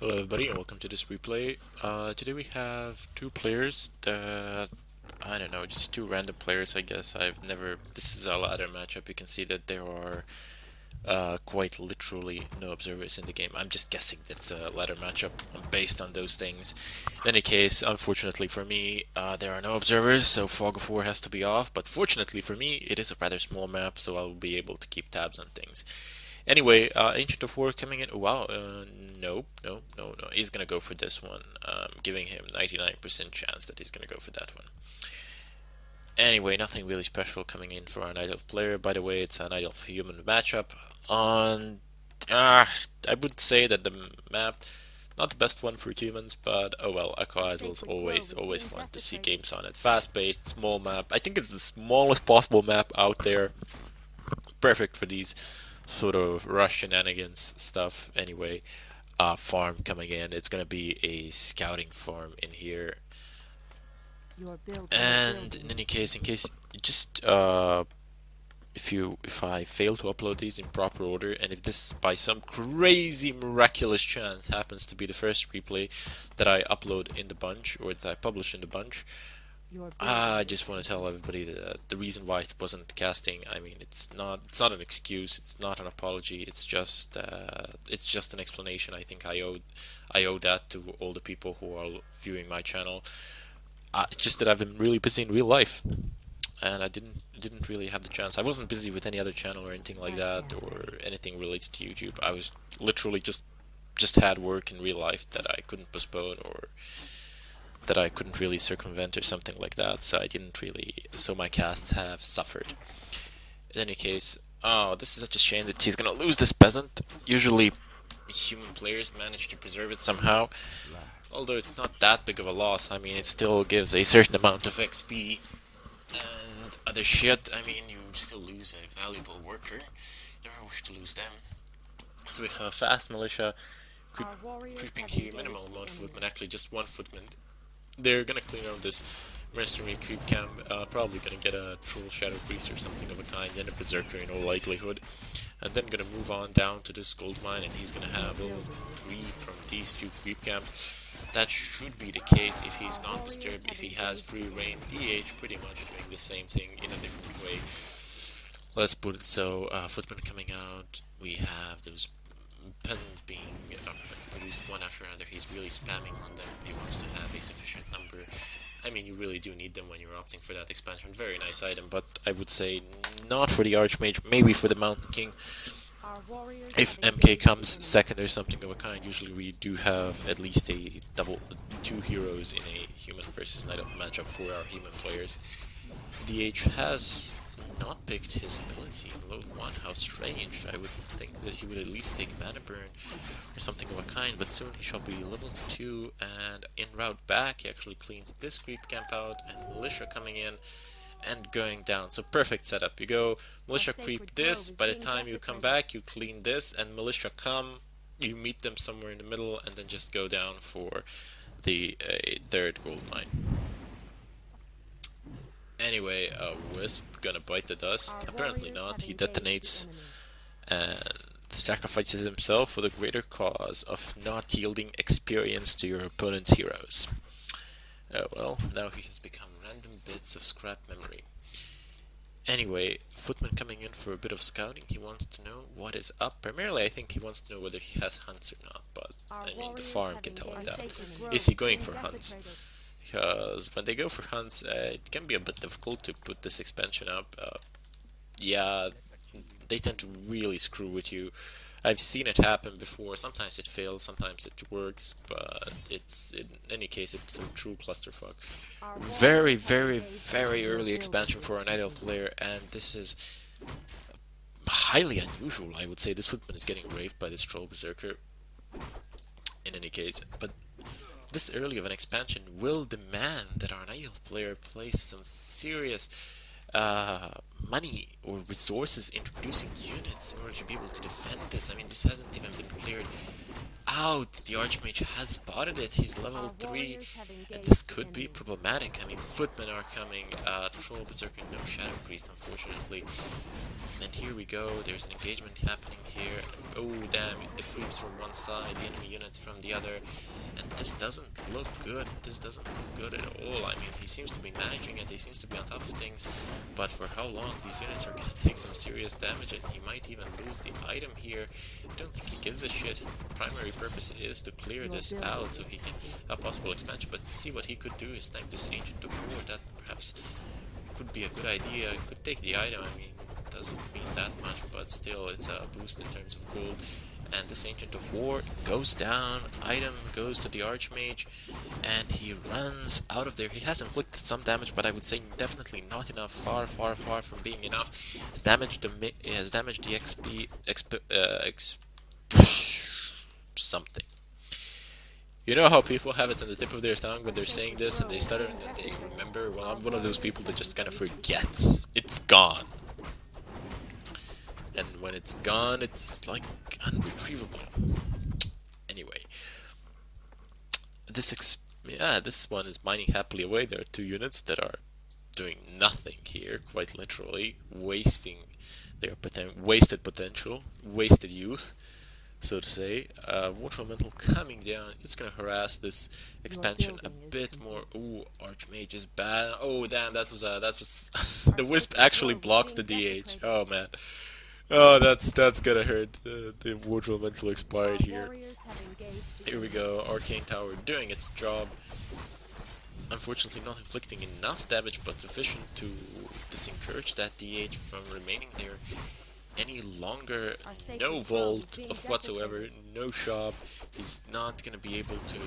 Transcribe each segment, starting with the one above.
Hello everybody and welcome to this replay. Today we have two players that, I don't know, just two random players I guess. This is a ladder matchup. You can see that there are quite literally no observers in the game. I'm just guessing that it's a ladder matchup based on those things. In any case, unfortunately for me, there are no observers, so Fog of War has to be off, but fortunately for me, it is a rather small map, so I'll be able to keep tabs on things. Anyway, Ancient of War coming in. Wow, nope, no. He's gonna go for this one. Giving him 99% chance that he's gonna go for that one. Anyway, nothing really special coming in for our Night Elf player. By the way, it's a Night Elf human matchup. On, I would say that the map, not the best one for humans, but oh well. Aqua is always fun to see games on it. Fast-paced, small map. I think it's the smallest possible map out there. Perfect for these sort of rush shenanigans stuff. Anyway, farm coming in. It's gonna be a scouting farm in here. And in any case, in case just if I fail to upload these in proper order, and if this by some crazy miraculous chance happens to be the first replay that I upload in the bunch or that I publish in the bunch, I just want to tell everybody that the reason why it wasn't casting, I mean, it's not an excuse, it's not an apology, it's just an explanation. I think I owe that to all the people who are viewing my channel. It's just that I've been really busy in real life, and I didn't really have the chance. I wasn't busy with any other channel or anything like that, or anything related to YouTube. I was literally just had work in real life that I couldn't postpone or that I couldn't really circumvent or something like that, so my casts have suffered. In any case, oh, this is such a shame that he's gonna lose this peasant. Usually human players manage to preserve it somehow, although it's not that big of a loss. I mean, it still gives a certain amount of XP and other shit. I mean, you still lose a valuable worker. Never wish to lose them. So we have fast militia creeping here, minimal amount of footmen, actually just one footman. They're gonna clean out this mercenary creep camp, probably gonna get a troll shadow priest or something of a kind, then a berserker in all likelihood, and then gonna move on down to this gold mine, and he's gonna have level 3 from these two creep camps. That should be the case if he's not disturbed, if he has free reign. DH pretty much doing the same thing in a different way. Let's put it so, footmen coming out, we have those peasants being produced one after another. He's really spamming on them. He wants to have a sufficient number. I mean, you really do need them when you're opting for that expansion. Very nice item, but I would say not for the Archmage, maybe for the Mountain King. If MK comes second or something of a kind, usually we do have at least a two heroes in a human versus Night Elf matchup for our human players. DH has not picked his ability in low 1, how strange. I would think that he would at least take mana burn or something of a kind, but soon he shall be level 2, and en route back he actually cleans this creep camp out, and militia coming in and going down. So perfect setup. You go militia creep this, by the time you come back you clean this, and militia come, you meet them somewhere in the middle, and then just go down for the third gold mine. Anyway, Wisp gonna bite the dust. Apparently not. He detonates and sacrifices himself for the greater cause of not yielding experience to your opponent's heroes. Oh well, now he has become random bits of scrap memory. Anyway, Footman coming in for a bit of scouting. He wants to know what is up. Primarily, I think he wants to know whether he has hunts or not, but I mean, the farm can tell him that. Is he going for hunts? Because when they go for hunts, it can be a bit difficult to put this expansion up. Yeah, they tend to really screw with you. I've seen it happen before. Sometimes it fails, sometimes it works, but it's, in any case, it's a true clusterfuck. Very early expansion for a Night Elf player, and this is highly unusual, I would say. This footman is getting raped by this troll berserker. In any case, but this early of an expansion will demand that our Night Elf player place some serious money or resources into producing units in order to be able to defend this. I mean, this hasn't even been cleared out. The Archmage has spotted it. He's level 3, and this could be problematic. I mean, footmen are coming. Troll Berserker, no Shadow Priest, unfortunately. And here we go, there's an engagement happening here. Oh damn, the creeps from one side, the enemy units from the other. And this doesn't look good. This doesn't look good at all. I mean, he seems to be managing it, he seems to be on top of things. But for how long? These units are going to take some serious damage, and he might even lose the item here. I don't think he gives a shit. His primary purpose is to clear this out so he can have possible expansion. But see what he could do is snipe this Ancient of War. That perhaps could be a good idea. He could take the item. I mean, doesn't mean that much, but still it's a boost in terms of gold. And this Ancient of War goes down, item goes to the Archmage, and he runs out of there. He has inflicted some damage, but I would say definitely not enough, far from being enough. He has damaged the something. You know how people have it on the tip of their tongue when they're saying this and they stutter and then they remember? Well, I'm one of those people that just kind of forgets. It's gone. And when it's gone, it's like unretrievable. Anyway, this one is mining happily away. There are two units that are doing nothing here, quite literally, wasting their wasted potential, wasted youth, so to say. Water Elemental coming down. It's gonna harass this expansion a bit more. Ooh, Archmage is bad. Oh damn, that was the Wisp actually blocks the DH. Oh man. Oh, that's gonna hurt. The Wardrobe Elemental expired here. Here we go, Arcane Tower doing its job. Unfortunately not inflicting enough damage, but sufficient to disencourage that DH from remaining there any longer. No vault of whatsoever, no shop. He's not gonna be able to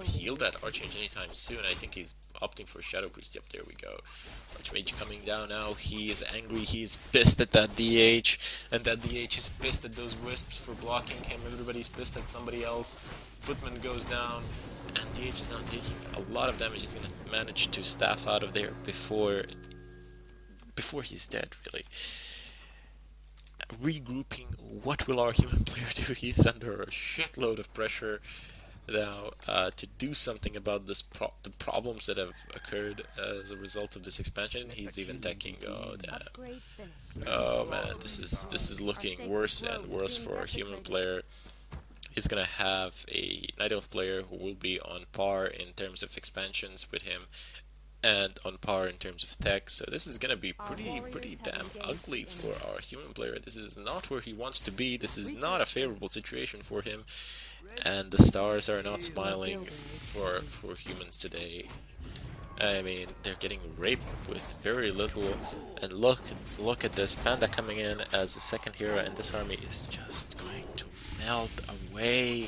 heal that Archmage anytime soon. I think he's opting for Shadow Priest. Yep, there we go. Archmage coming down now. He is angry. He is pissed at that DH. And that DH is pissed at those Wisps for blocking him. Everybody's pissed at somebody else. Footman goes down. And DH is now taking a lot of damage. He's going to manage to staff out of there before he's dead, really. Regrouping. What will our human player do? He's under a shitload of pressure now to do something about the problems that have occurred as a result of this expansion. He's even teching. Oh damn! Oh man, this is looking worse and worse for our human player. He's gonna have a Night Elf player who will be on par in terms of expansions with him, and on par in terms of tech. So this is gonna be pretty damn ugly for our human player. This is not where he wants to be. This is not a favorable situation for him. And the stars are not smiling for humans today. I mean, they're getting raped with very little. And look at this Panda coming in as a second hero, and this army is just going to melt away.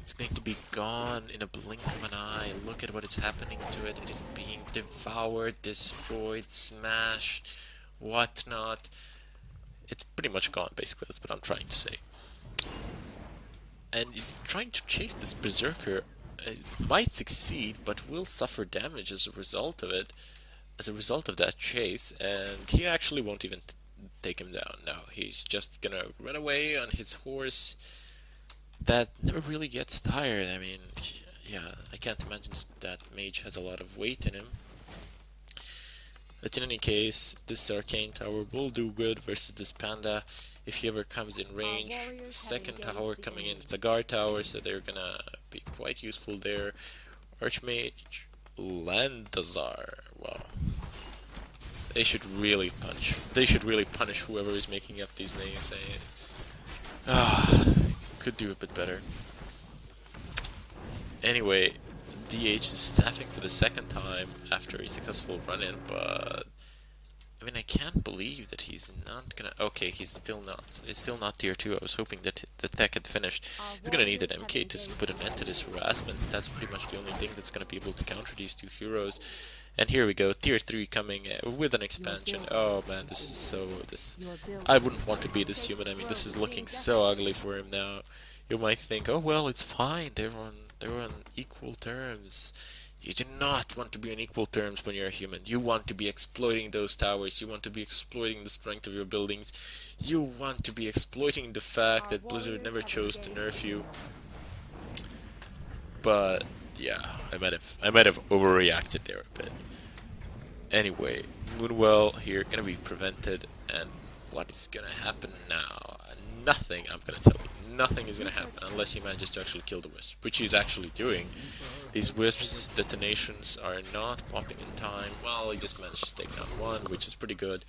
It's going to be gone in a blink of an eye. Look at what is happening to it. It is being devoured, destroyed, smashed, whatnot. It's pretty much gone, basically. That's what I'm trying to say. And it's trying to chase this Berserker. It might succeed, but will suffer damage as a result of it, as a result of that chase, and he actually won't even take him down. No, he's just gonna run away on his horse that never really gets tired. I mean, yeah, I can't imagine that Mage has a lot of weight in him. But in any case, this Arcane Tower will do good versus this Panda if he ever comes in range. Second tower coming in, it's a guard tower, so they're gonna be quite useful there. Archmage, Landazar, well, they should really punish. They should really punish whoever is making up these names. Could do a bit better. Anyway, DH is staffing for the second time after a successful run-in, but I mean, I can't believe that he's not gonna... Okay, he's still not. It's still not tier 2. I was hoping that the tech had finished. He's gonna need an MK to put an end to this harassment. That's pretty much the only thing that's gonna be able to counter these two heroes. And here we go, tier 3 coming with an expansion. Oh man, this is so... I wouldn't want to be this human. I mean, this is looking so ugly for him now. You might think, oh well, it's fine. They're on equal terms. You do not want to be on equal terms when you're a human. You want to be exploiting those towers. You want to be exploiting the strength of your buildings. You want to be exploiting the fact that Blizzard never chose to nerf you. But yeah, I might have overreacted there a bit. Anyway, Moonwell here gonna be prevented. And what is gonna happen now? Nothing, I'm gonna tell you. Nothing is gonna happen unless he manages to actually kill the wisp, which he's actually doing. These wisps detonations are not popping in time. Well, he just managed to take down one, which is pretty good.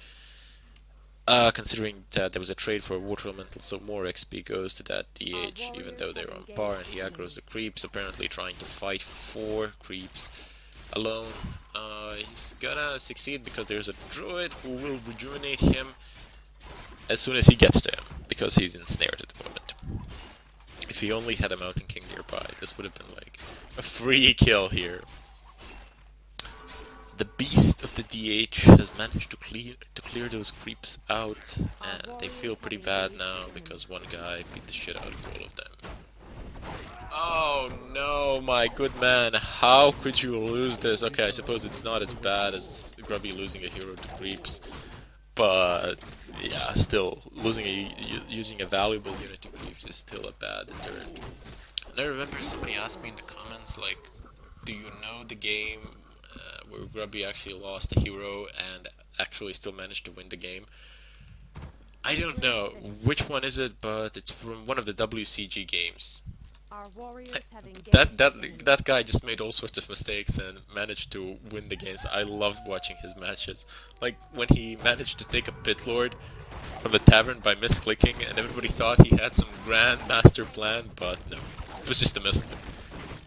Considering that there was a trade for a water elemental, so more XP goes to that DH, even though they're on par, and he aggroes the creeps, apparently trying to fight 4 creeps alone. He's gonna succeed because there's a druid who will rejuvenate him as soon as he gets to him, because he's ensnared at the moment. If he only had a Mountain King nearby, this would have been like a free kill here. The beast of the DH has managed to clear those creeps out, and they feel pretty bad now because one guy beat the shit out of all of them. Oh no, my good man, how could you lose this? Okay, I suppose it's not as bad as Grubby losing a hero to creeps, but yeah, still losing using a valuable unit to creeps is still a bad deterrent. And I remember somebody asked me in the comments, like, do you know the game where Grubby actually lost a hero and actually still managed to win the game? I don't know which one is it, but it's from one of the WCG games. That guy just made all sorts of mistakes and managed to win the games. I loved watching his matches. Like when he managed to take a pit lord from the tavern by misclicking, and everybody thought he had some grand master plan, but no, it was just a misclick.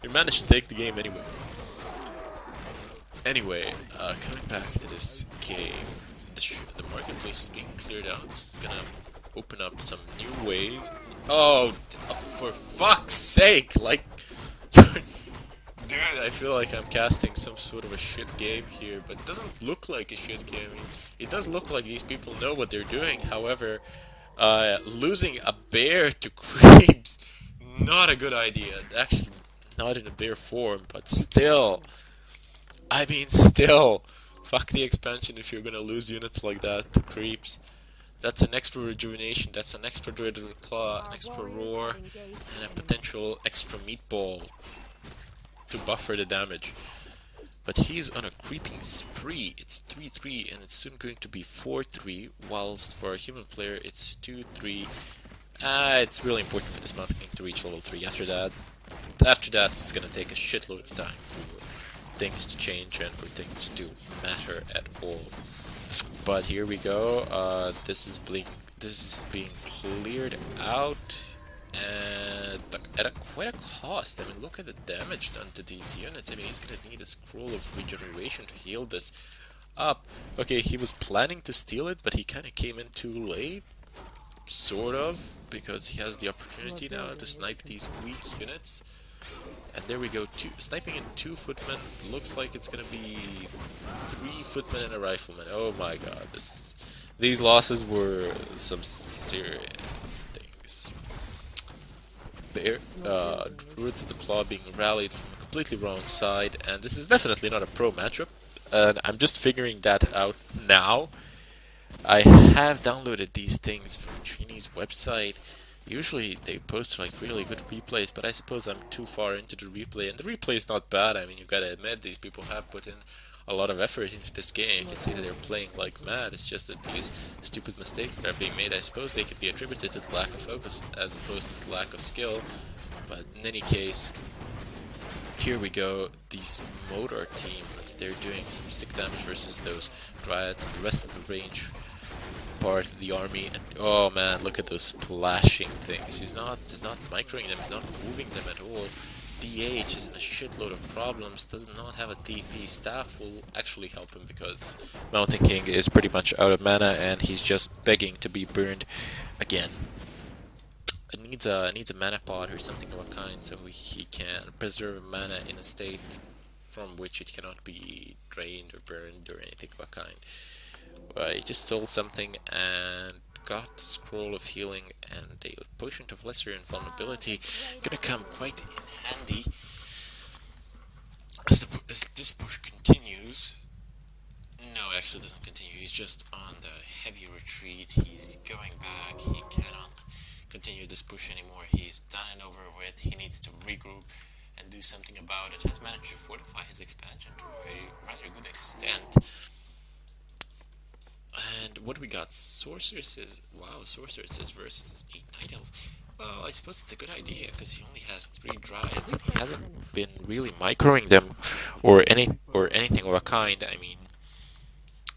He managed to take the game anyway. Anyway, coming back to this game, the marketplace is being cleared out. It's gonna open up some new ways. Oh, for fuck's sake! Like, dude, I feel like I'm casting some sort of a shit game here, but it doesn't look like a shit game. I mean, it does look like these people know what they're doing. However, losing a bear to creeps, not a good idea. Actually, not in a bear form, but still. I mean, still. Fuck the expansion if you're gonna lose units like that to creeps. That's an extra rejuvenation, that's an extra Druid of the Claw, an extra roar, and a potential extra meatball to buffer the damage. But he's on a creeping spree. It's 3-3 and it's soon going to be 4-3, whilst for a human player it's 2-3. It's really important for this Mountain King to reach level 3. After that, it's gonna take a shitload of time for things to change and for things to matter at all. But here we go. This is being cleared out, and at quite a cost. I mean, look at the damage done to these units. I mean, he's gonna need a scroll of regeneration to heal this up. Okay, he was planning to steal it, but he kind of came in too late, sort of, because he has the opportunity now to snipe these weak units. And there we go, sniping in 2 footmen. Looks like it's gonna be 3 footmen and a rifleman. Oh my god, these losses were some serious things. Druids of the Claw being rallied from a completely wrong side, and this is definitely not a pro matchup. And I'm just figuring that out now. I have downloaded these things from Trini's website. Usually they post like really good replays, but I suppose I'm too far into the replay, and the replay is not bad. I mean, you gotta admit, these people have put in a lot of effort into this game. You can see that they're playing like mad. It's just that these stupid mistakes that are being made, I suppose they could be attributed to the lack of focus as opposed to the lack of skill. But in any case, here we go. These Modar teams, they're doing some sick damage versus those Dryads and the rest of the range part of the army, and oh man, look at those splashing things. He's not microing them, he's not moving them at all. DH is in a shitload of problems, does not have a DP. Staff will actually help him because Mountain King is pretty much out of mana and he's just begging to be burned again. It needs a mana pot or something of a kind so he can preserve mana in a state from which it cannot be drained or burned or anything of a kind. He just stole something and got the Scroll of Healing and the Potion of Lesser Invulnerability. Gonna come quite in handy as this push continues. No, actually it doesn't continue. He's just on the heavy retreat. He's going back. He cannot continue this push anymore. He's done and over with. He needs to regroup and do something about it. Has managed to fortify his expansion to a rather good extent. And what we got? Sorceresses. Wow, sorceresses versus a Night Elf. Well, I suppose it's a good idea because he only has 3 Dryads and he hasn't been really microing them or anything of a kind. I mean,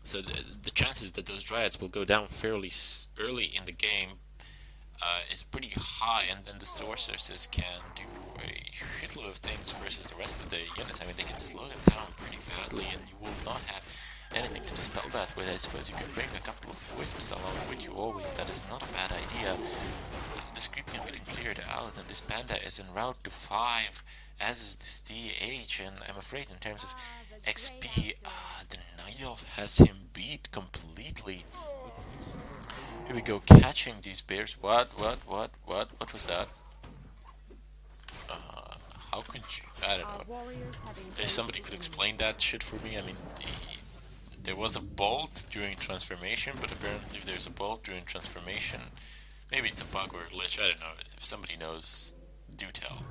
so the chances that those Dryads will go down fairly early in the game is pretty high, and then the sorceresses can do a shitload of things versus the rest of the units. I mean, they can slow them down pretty badly, and you will not have anything to dispel that with. I suppose you can bring a couple of wisps along with you always. That is not a bad idea. This creep can be cleared out, and this panda is en route to 5, as is this DH, and I'm afraid in terms of XP, the Night Elf has him beat completely. Here we go, catching these bears. What was that? How could you? I don't know. If somebody could explain that shit for me. I mean, there was a bolt during transformation, but apparently if there's a bolt during transformation, maybe it's a bug or a glitch. I don't know. If somebody knows, do tell.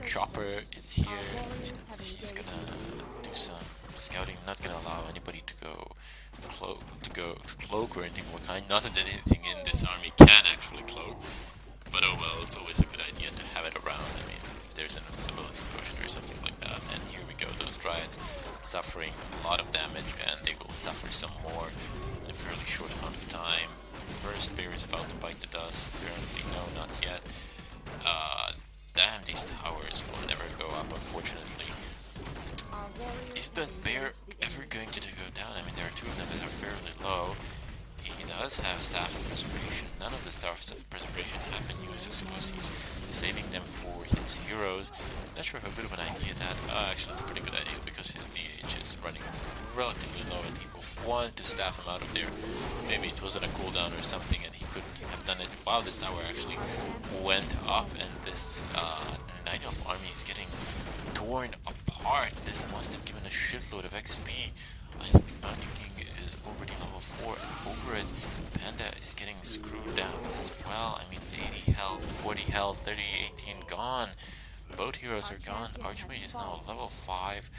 Chopper is here, and he's gonna do some scouting. Not gonna allow anybody to go cloak or anything of the kind. Not that anything in this army can actually cloak, but oh well, it's always a good idea to have it around. I mean, if there's an invisibility potion or something like that. And here we go, those Dryads suffering a lot of damage, and they will suffer some more in a fairly short amount of time. First bear is about to bite the dust. Apparently, no, not yet. Damn, these towers will never go up, unfortunately. Is that bear ever going to go down? I mean, there are 2 of them that are fairly low. He does have Staff of Preservation. None of the Staffs of Preservation have been used. I suppose he's saving them for his heroes. Not sure how good of an idea that... actually, it's a pretty good idea because his DH is running relatively low and he will want to staff him out of there. Maybe it wasn't a cooldown or something and he could have done it while this tower actually went up, and this Night Elf army is getting torn apart. This must have given a shitload of XP. I think the Mountain King is already level 4, and over it, Panda is getting screwed down as well. I mean, 80 health, 40 health, 30, 18 gone. Both heroes are gone. Archmage is now level 5,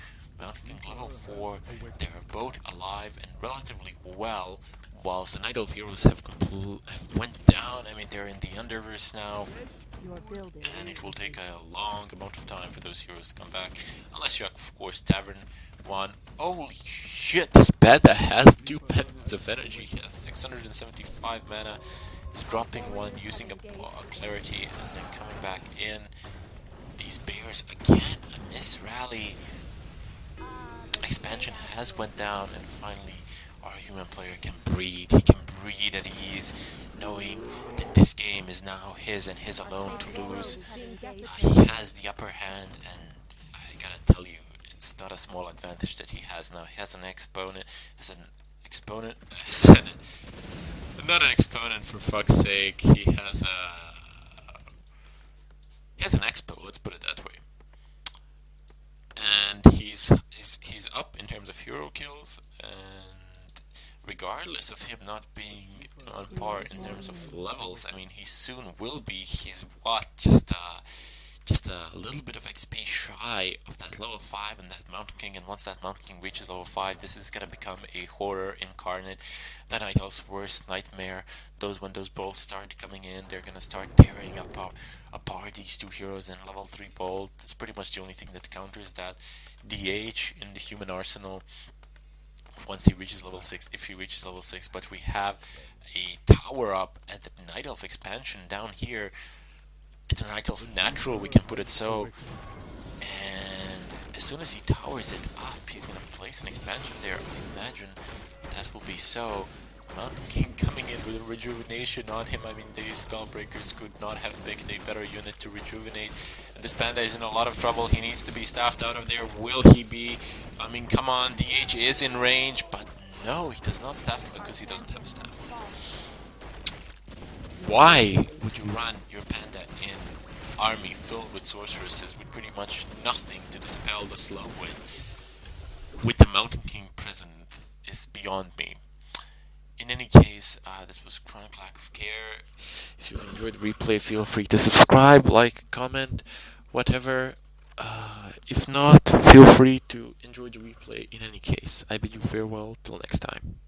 Mountain King level 4. They are both alive and relatively well, whilst the Night Elf heroes have went down. I mean, they're in the Underverse now, and it will take a long amount of time for those heroes to come back, unless you're, of course, Tavern 1. Holy shit, this panda has 2 pendants of energy. He has 675 mana. He's dropping 1, using a clarity, and then coming back in. These bears, again, a miss rally. Expansion has went down, and finally our human player can breathe. He can breathe at ease, knowing that this game is now his and his alone to lose. He has the upper hand, and I gotta tell you, it's not a small advantage that he has now. He has an exponent, not an exponent for fuck's sake. He has an expo. Let's put it that way. And he's up in terms of hero kills, and regardless of him not being on par in terms of levels, I mean, he soon will be. He's what, just a little bit of XP shy of that level 5 and that Mountain King, and once that Mountain King reaches level 5, this is gonna become a horror incarnate. That Night Elf's worst nightmare. When those bolts start coming in, they're gonna start tearing apart these 2 heroes, and level 3 bolt is pretty much the only thing that counters that DH in the human arsenal once he reaches level 6, if he reaches level 6. But we have a tower up at the Night Elf expansion down here. It's a Night Elf natural, we can put it so, and as soon as he towers it up, he's gonna place an expansion there. I imagine that will be so. Mountain King coming in with a rejuvenation on him. I mean, the Spellbreakers could not have picked a better unit to rejuvenate, and this panda is in a lot of trouble. He needs to be staffed out of there. Will he be? I mean, come on, DH is in range, but no, he does not staff him because he doesn't have a staff. Why would you run your panda in army filled with sorceresses with pretty much nothing to dispel the slow with the Mountain King present is beyond me. In any case, this was Chronic Lack of Care. If you enjoyed the replay, feel free to subscribe, like, comment, whatever. If not, feel free to enjoy the replay in any case. I bid you farewell till next time.